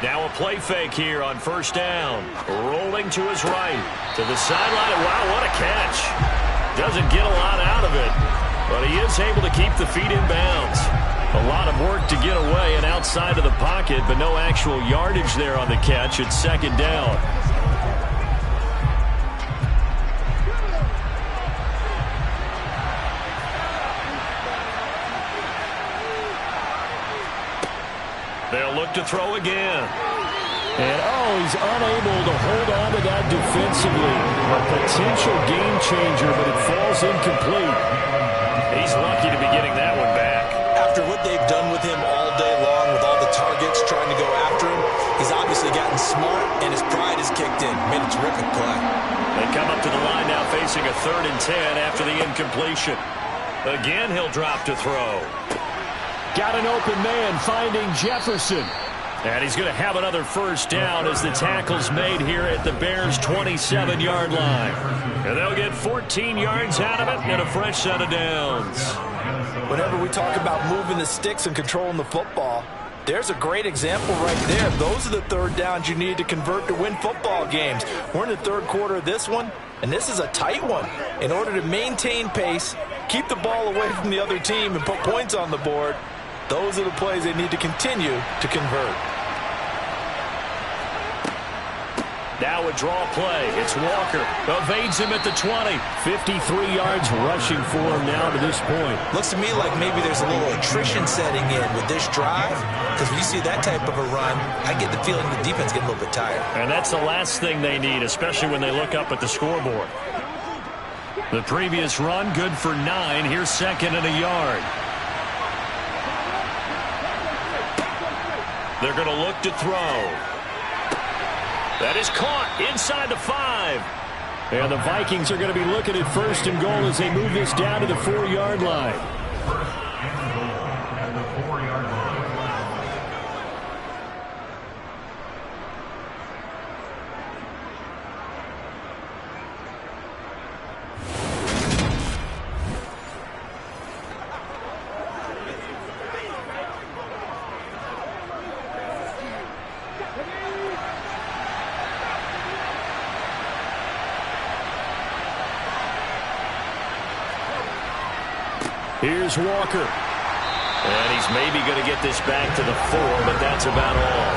Speaker 4: Now a play fake here on 1st down. Rolling to his right. To the sideline. Wow, what a catch. Doesn't get a lot out of it, but he is able to keep the feet in bounds. A lot of work to get away and outside of the pocket, but no actual yardage there on the catch. It's 2nd down. They'll look to throw again.
Speaker 7: And, he's unable to hold on to that defensively. A potential game changer, but it falls incomplete.
Speaker 4: He's lucky to be getting that one back.
Speaker 5: After what they've done with him all day long, with all the targets trying to go after him, he's obviously gotten smart, and his pride has kicked in. Made a terrific play.
Speaker 4: They come up to the line now facing a 3rd and 10 after the incompletion. Again, he'll drop to throw.
Speaker 7: Got an open man finding Jefferson.
Speaker 4: And he's going to have another 1st down as the tackle's made here at the Bears' 27-yard line. And they'll get 14 yards out of it and a fresh set of downs.
Speaker 5: Whenever we talk about moving the sticks and controlling the football, there's a great example right there. Those are the 3rd downs you need to convert to win football games. We're in the 3rd quarter of this one, and this is a tight one. In order to maintain pace, keep the ball away from the other team, and put points on the board, those are the plays they need to continue to convert.
Speaker 4: Now a draw play. It's Walker. Evades him at the 20.
Speaker 7: 53 yards rushing for him now to this point.
Speaker 5: Looks to me like maybe there's a little attrition setting in with this drive, because when you see that type of a run, I get the feeling the defense getting a little bit tired.
Speaker 4: And that's the last thing they need, especially when they look up at the scoreboard. The previous run, good for 9. Here's 2nd and a yard. They're going to look to throw. That is caught inside the 5.
Speaker 7: And the Vikings are going to be looking at 1st and goal as they move this down to the 4-yard line.
Speaker 6: At the 4-yard line.
Speaker 4: Here's Walker. And he's maybe going to get this back to the 4, but that's about all.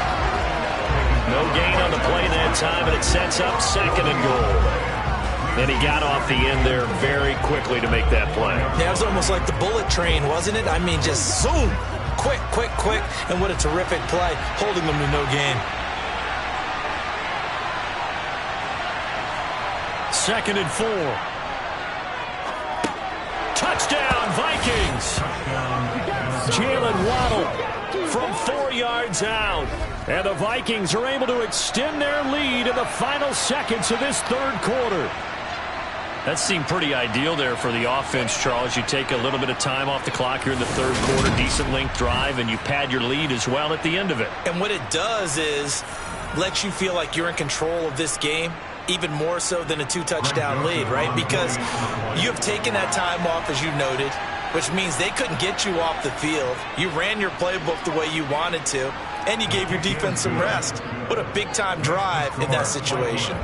Speaker 4: No gain on the play that time, and it sets up 2nd and goal. And he got off the end there very quickly to make that play.
Speaker 5: Yeah, it was almost like the bullet train, wasn't it? I mean, just zoom. Quick, quick, quick. And what a terrific play, holding them to no gain.
Speaker 4: 2nd and 4. Touchdown, touchdown, Vikings. Jalen Waddle from 4 yards out. And the Vikings are able to extend their lead in the final seconds of this third quarter. That seemed pretty ideal there for the offense, Charles. You take a little bit of time off the clock here in the third quarter, decent length drive, and you pad your lead as well at the end of it.
Speaker 5: And what it does is let you feel like you're in control of this game, even more so than a 2-touchdown lead, right? Because you have taken that time off, as you noted, which means they couldn't get you off the field. You ran your playbook the way you wanted to, and you gave your defense some rest. What a big-time drive in that situation.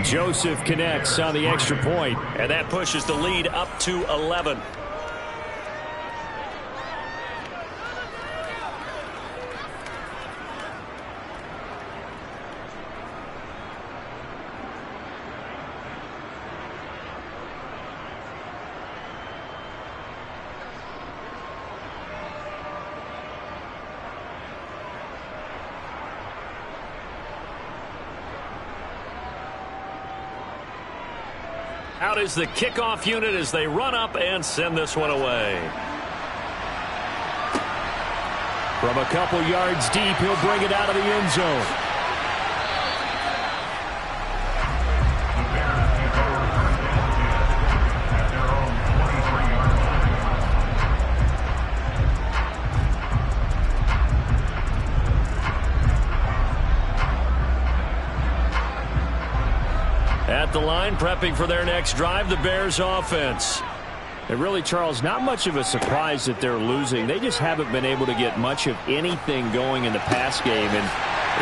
Speaker 4: Joseph connects on the extra point, and that pushes the lead up to 11. Out is the kickoff unit as they run up and send this one away. From a couple yards deep, he'll bring it out of the end zone. At the line, prepping for their next drive, the Bears offense. And really, Charles, not much of a surprise that they're losing. They just haven't been able to get much of anything going in the pass game. And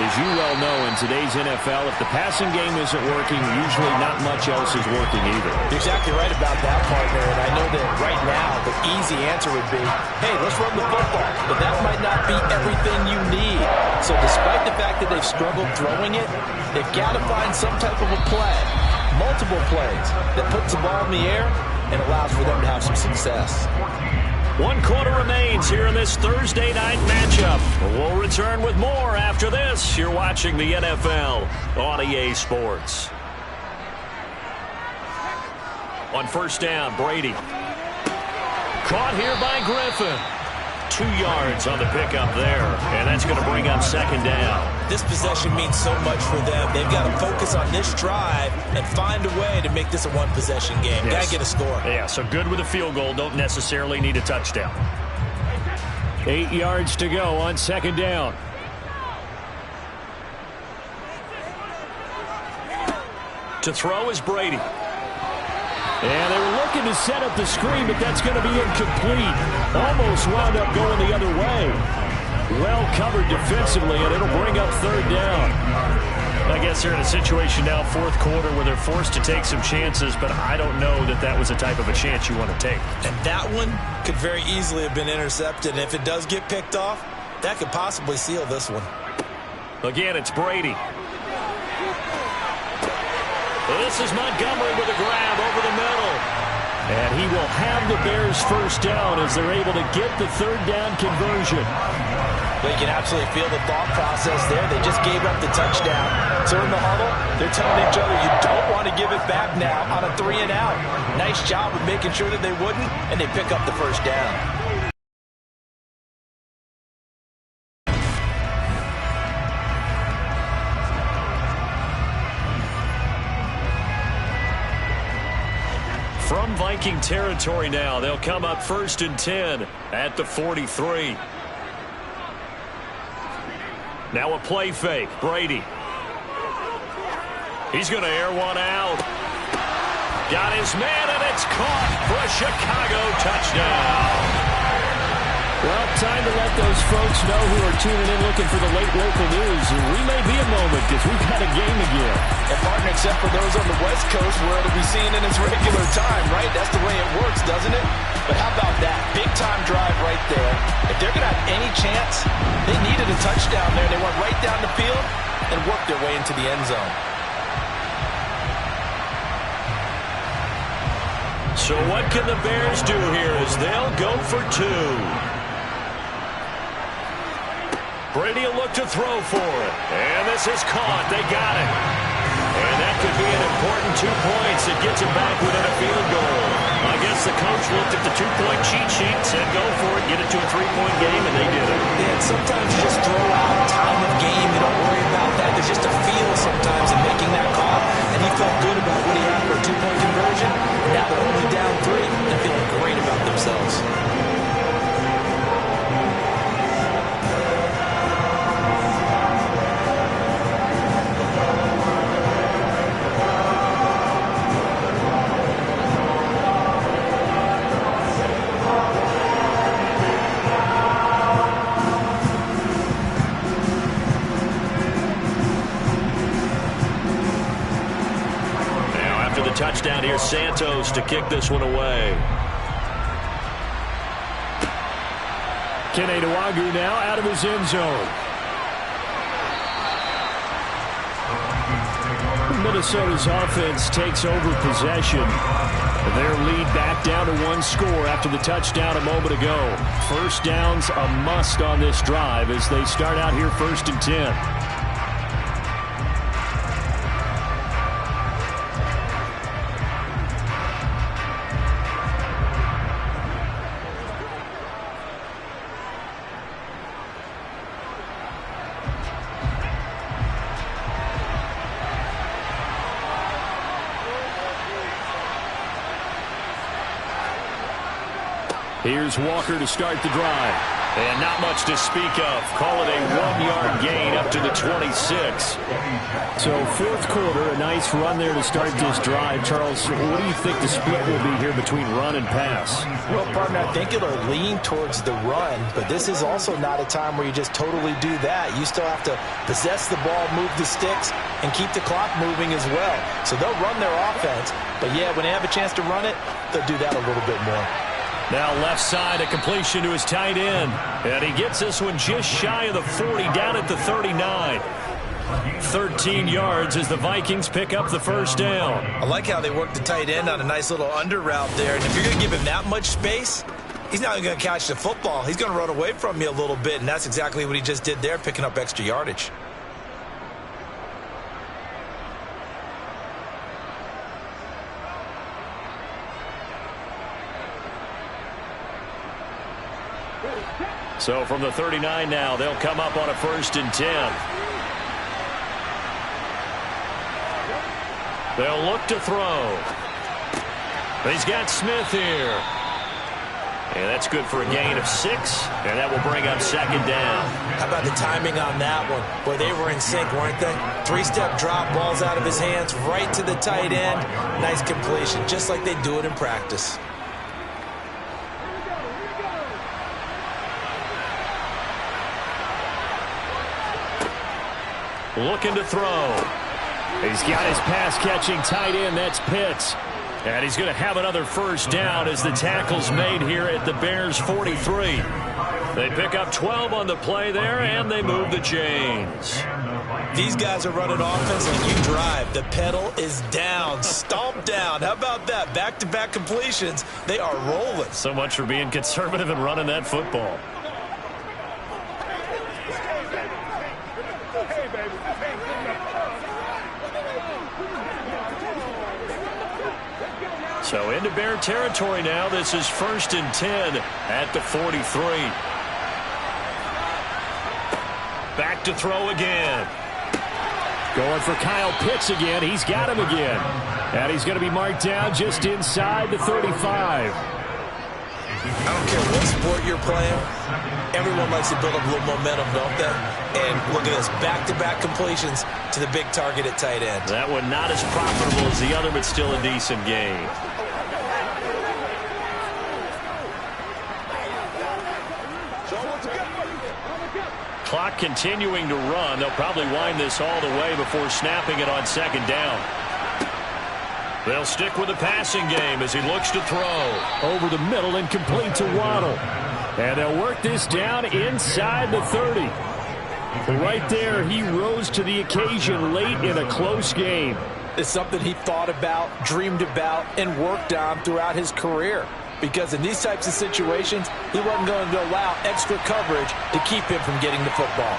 Speaker 4: as you well know, in today's NFL, if the passing game isn't working, usually not much else is working either.
Speaker 5: You're exactly right about that, partner. And I know that right now the easy answer would be, hey, let's run the football. But that might not be everything you need. So despite the fact that they've struggled throwing it, they've got to find some type of a play, multiple plays, that puts the ball in the air and allows for them to have some success.
Speaker 4: 1 quarter remains here in this Thursday night matchup. We'll return with more after this. You're watching the NFL on EA Sports. On first down, Brady. Caught here by Griffin. 2 yards on the pickup there, and that's going to bring up second down.
Speaker 5: This possession means so much for them. They've got to focus on this drive and find a way to make this a one-possession game.
Speaker 4: Yes.
Speaker 5: Got to get a score.
Speaker 4: Yeah, so good with a field goal. Don't necessarily need a touchdown. 8 yards to go on second down. To throw is Brady. And they were looking to set up the screen, but that's going to be incomplete. Almost wound up going the other way. Well covered defensively, and it'll bring up third down. I guess they're in a situation now, fourth quarter, where they're forced to take some chances, but I don't know that that was the type of a chance you want to take.
Speaker 5: And that one could very easily have been intercepted. And if it does get picked off, that could possibly seal this one.
Speaker 4: Again, it's Brady. This is Montgomery with a grab over the middle. And he will have the Bears first down as they're able to get the third down conversion.
Speaker 5: Well, you can absolutely feel the thought process there. They just gave up the touchdown. So in the huddle, they're telling each other, you don't want to give it back now on a 3-and-out. Nice job of making sure that they wouldn't, and they pick up the first down.
Speaker 4: From Viking territory now, they'll come up 1st and 10 at the 43. Now a play fake, Brady. He's going to air one out. Got his man, and it's caught for a Chicago touchdown. Well, time to let those folks know who are tuning in looking for the late local news. We may be a moment because we've got a game again.
Speaker 5: And partner, except for those on the West Coast where it'll be seen in its regular time, right? That's the way it works, doesn't it? But how about that? Big time drive right there. If they're going to have any chance, they needed a touchdown there. They went right down the field and worked their way into the end zone.
Speaker 4: So what can the Bears do here as they'll go for 2? Brady will look to throw for it. And this is caught. They got it. And that could be an important 2 points. It gets it back within a field goal. I guess the coach looked at the 2-point cheat sheet and said, go for it, get it to a 3-point game, and they did it.
Speaker 5: Yeah, sometimes you just throw out time of game. You don't worry about that. There's just a feel sometimes in making that call, and he felt good about what he had for a 2-point conversion. Now they're only down 3 and feeling great about themselves.
Speaker 4: Touchdown here, Santos to kick this one away. Kene Nwangwu now out of his end zone. Minnesota's offense takes over possession. Their lead back down to 1 score after the touchdown a moment ago. First down's a must on this drive as they start out here 1st and 10. Here's Walker to start the drive. And not much to speak of. Call it a 1-yard gain up to the 26.
Speaker 7: So 4th quarter, a nice run there to start this drive. Charles, what do you think the split will be here between run and pass?
Speaker 5: Well, partner, I think it'll lean towards the run, but this is also not a time where you just totally do that. You still have to possess the ball, move the sticks, and keep the clock moving as well. So they'll run their offense, but yeah, when they have a chance to run it, they'll do that a little bit more.
Speaker 4: Now left side, a completion to his tight end. And he gets this one just shy of the 40, down at the 39. 13 yards as the Vikings pick up the first down.
Speaker 5: I like how they work the tight end on a nice little under route there. And if you're going to give him that much space, he's not even going to catch the football. He's going to run away from you a little bit, and that's exactly what he just did there, picking up extra yardage.
Speaker 4: So from the 39 now, they'll come up on a 1st and 10. They'll look to throw. He's got Smith here. And that's good for a gain of 6, and that will bring up 2nd down.
Speaker 5: How about the timing on that one? Boy, they were in sync, weren't they? 3-step drop, balls out of his hands, right to the tight end. Nice completion, just like they do it in practice.
Speaker 4: Looking to throw.
Speaker 7: He's got his pass-catching tight end. That's Pitts.
Speaker 4: And he's going to have another 1st down as the tackle's made here at the Bears' 43. They pick up 12 on the play there, and they move the chains.
Speaker 5: These guys are running offense like you drive. The pedal is down, stomp down. How about that? Back-to-back completions. They are rolling.
Speaker 4: So much for being conservative and running that football. So into Bear territory now. This is 1st and 10 at the 43. Back to throw again.
Speaker 7: Going for Kyle Pitts again. He's got him again. And he's going to be marked down just inside the 35.
Speaker 5: I don't care what sport you're playing. Everyone likes to build up a little momentum, don't they? And look at this, back-to-back completions to the big target at tight end.
Speaker 4: That one not as profitable as the other, but still a decent gain. Clock continuing to run. They'll probably wind this all the way before snapping it on 2nd down. They'll stick with the passing game as he looks to throw.
Speaker 7: Over the middle and complete to Waddle. And they'll work this down inside the 30. Right there, he rose to the occasion late in a close game.
Speaker 5: It's something he thought about, dreamed about, and worked on throughout his career. Because in these types of situations, he wasn't going to allow extra coverage to keep him from getting the football.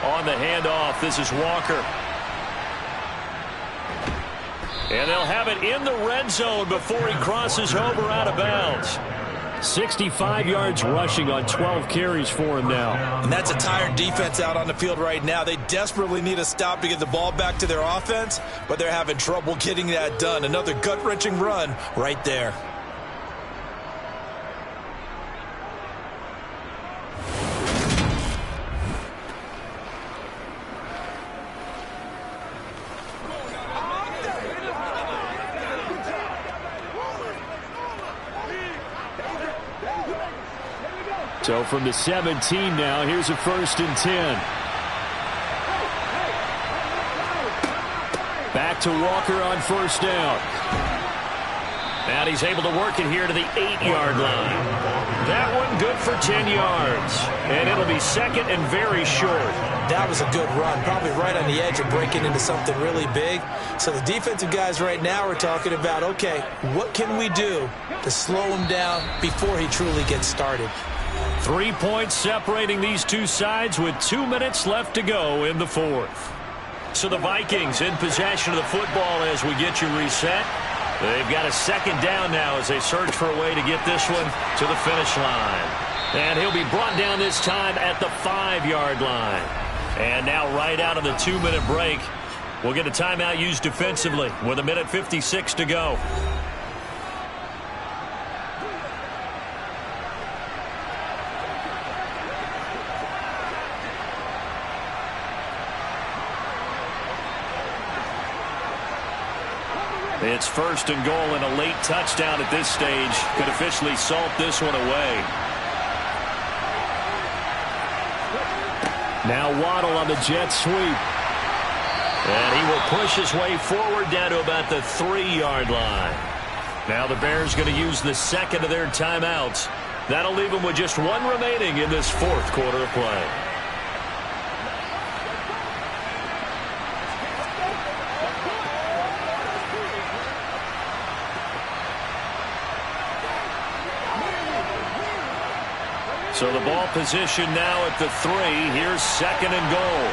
Speaker 4: On the handoff, this is Walker. And they'll have it in the red zone before he crosses over out of bounds. 65 yards rushing on 12 carries for him now.
Speaker 5: And that's a tired defense out on the field right now. They desperately need a stop to get the ball back to their offense, but they're having trouble getting that done. Another gut-wrenching run right there.
Speaker 7: So from the 17 now, here's a 1st and 10. Back to Walker on 1st down. And he's able to work it here to the 8-yard line. That one good for 10 yards. And it'll be 2nd and very short.
Speaker 5: That was a good run, probably right on the edge of breaking into something really big. So the defensive guys right now are talking about, okay, what can we do to slow him down before he truly gets started?
Speaker 4: 3 points separating these two sides with 2 minutes left to go in the 4th. So the Vikings in possession of the football as we get you reset. They've got a 2nd down now as they search for a way to get this one to the finish line. And he'll be brought down this time at the 5-yard line. And now right out of the 2-minute break, we'll get a timeout used defensively with 1:56 to go. It's 1st and goal, and a late touchdown at this stage could officially salt this one away.
Speaker 7: Now Waddle on the jet sweep.
Speaker 4: And he will push his way forward down to about the 3-yard line. Now the Bears going to use the 2nd of their timeouts. That'll leave them with just 1 remaining in this 4th quarter of play. So the ball position now at the 3. Here's 2nd and goal.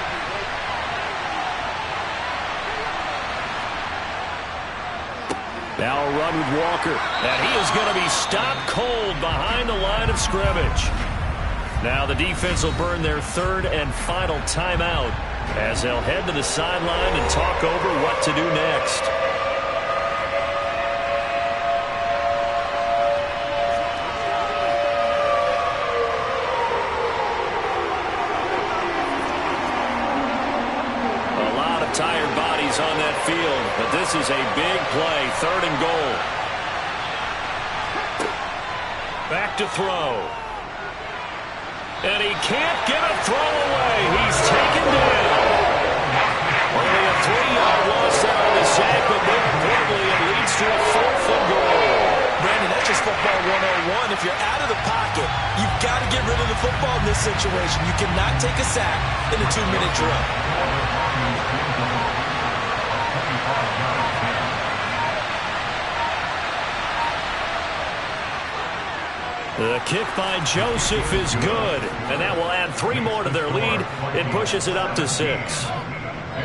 Speaker 7: Now a run with Walker.
Speaker 4: And he is going to be stopped cold behind the line of scrimmage. Now the defense will burn their 3rd and final timeout as they'll head to the sideline and talk over what to do next. Tired bodies on that field, but this is a big play. 3rd and goal. Back to throw. And he can't get a throw away. He's taken down. Only a 3-yard loss there on the sack, but more importantly, it leads to a 4th and goal.
Speaker 5: Brandon, that's just football 101. If you're out of the pocket, you've got to get rid of the football in this situation. You cannot take a sack in a 2-minute drill.
Speaker 4: The kick by Joseph is good, and that will add 3 more to their lead. It pushes it up to 6.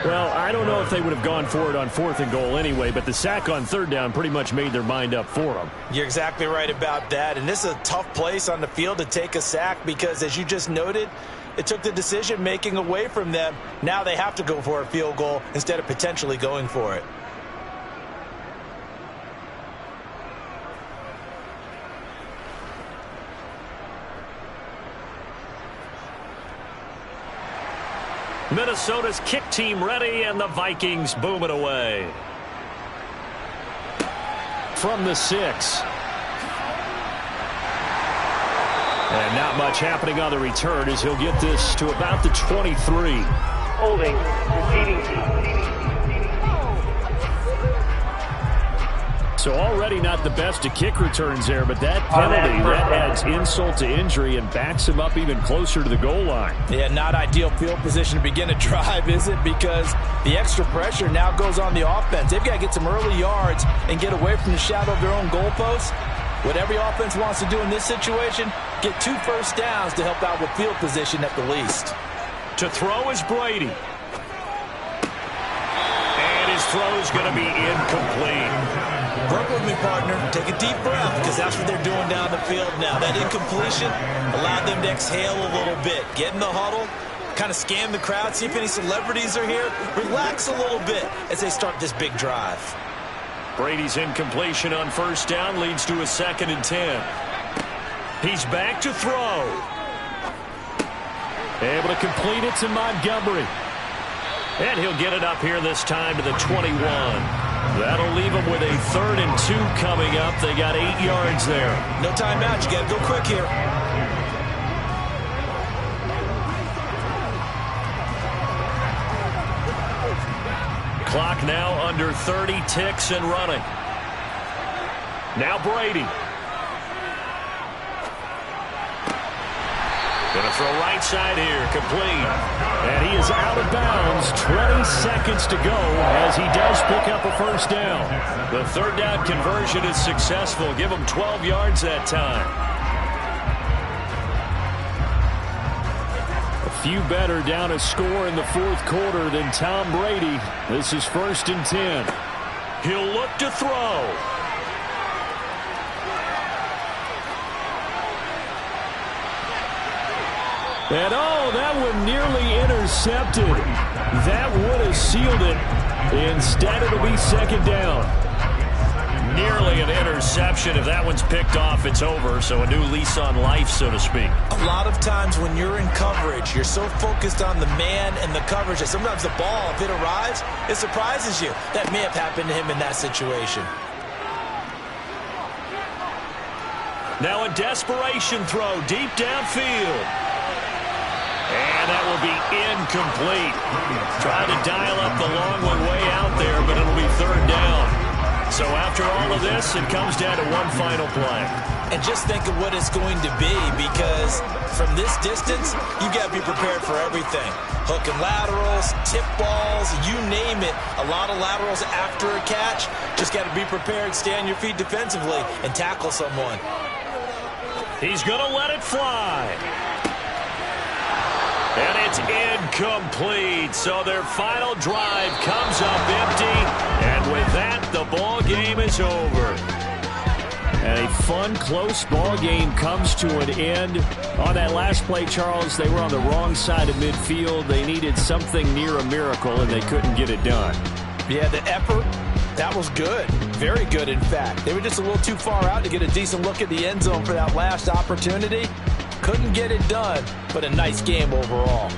Speaker 7: Well, I don't know if they would have gone for it on 4th and goal anyway, but the sack on 3rd down pretty much made their mind up for them.
Speaker 5: You're exactly right about that, and this is a tough place on the field to take a sack because, as you just noted, it took the decision-making away from them. Now they have to go for a field goal instead of potentially going for it.
Speaker 4: Minnesota's kick team ready, and the Vikings boom it away.
Speaker 7: From the 6. And not much happening on the return as he'll get this to about the 23.
Speaker 9: Holding. Repeating.
Speaker 7: So already not the best of kick returns there, but that penalty, that adds insult to injury and backs him up even closer to the goal line.
Speaker 5: Yeah, not ideal field position to begin a drive, is it? Because the extra pressure now goes on the offense. They've got to get some early yards and get away from the shadow of their own goalposts. What every offense wants to do in this situation, get 2 first downs to help out with field position at the least.
Speaker 4: To throw is Brady. And his throw is going to be incomplete.
Speaker 5: Work with me, partner. Take a deep breath, because that's what they're doing down the field now. That incompletion allowed them to exhale a little bit. Get in the huddle, kind of scan the crowd, see if any celebrities are here. Relax a little bit as they start this big drive.
Speaker 4: Brady's incompletion on first down leads to a 2nd and 10. He's back to throw. Able to complete it to Montgomery. And he'll get it up here this time to the 21. That'll leave them with a 3rd and 2 coming up. They got 8 yards there.
Speaker 5: No timeout. You got to go quick here.
Speaker 4: Clock now under 30 ticks and running. Now Brady. Going to throw right side here, complete. And he is out of bounds, 20 seconds to go as he does pick up a first down. The 3rd down conversion is successful. Give him 12 yards that time. A few better down a score in the 4th quarter than Tom Brady. This is 1st and 10. He'll look to throw. And oh, that one nearly intercepted. That would have sealed it. Instead, it'll be 2nd down. Nearly an interception. If that one's picked off, it's over. So a new lease on life, so to speak.
Speaker 5: A lot of times when you're in coverage, you're so focused on the man and the coverage that sometimes the ball, if it arrives, it surprises you. That may have happened to him in that situation.
Speaker 4: Now a desperation throw deep downfield. And that will be incomplete. Trying to dial up the long one way out there, but it'll be 3rd down. So after all of this, it comes down to one final play.
Speaker 5: And just think of what it's going to be, because from this distance, you got to be prepared for everything. Hook and laterals, tip balls, you name it. A lot of laterals after a catch. Just got to be prepared, stay on your feet defensively, and tackle someone.
Speaker 4: He's going to let it fly. And it's incomplete. So their final drive comes up empty. And with that, the ball game is over. And a fun, close ball game comes to an end. On that last play, Charles, they were on the wrong side of midfield. They needed something near a miracle, and they couldn't get it done.
Speaker 5: Yeah, the effort, that was good. Very good, in fact. They were just a little too far out to get a decent look at the end zone for that last opportunity. Couldn't get it done, but a nice game overall.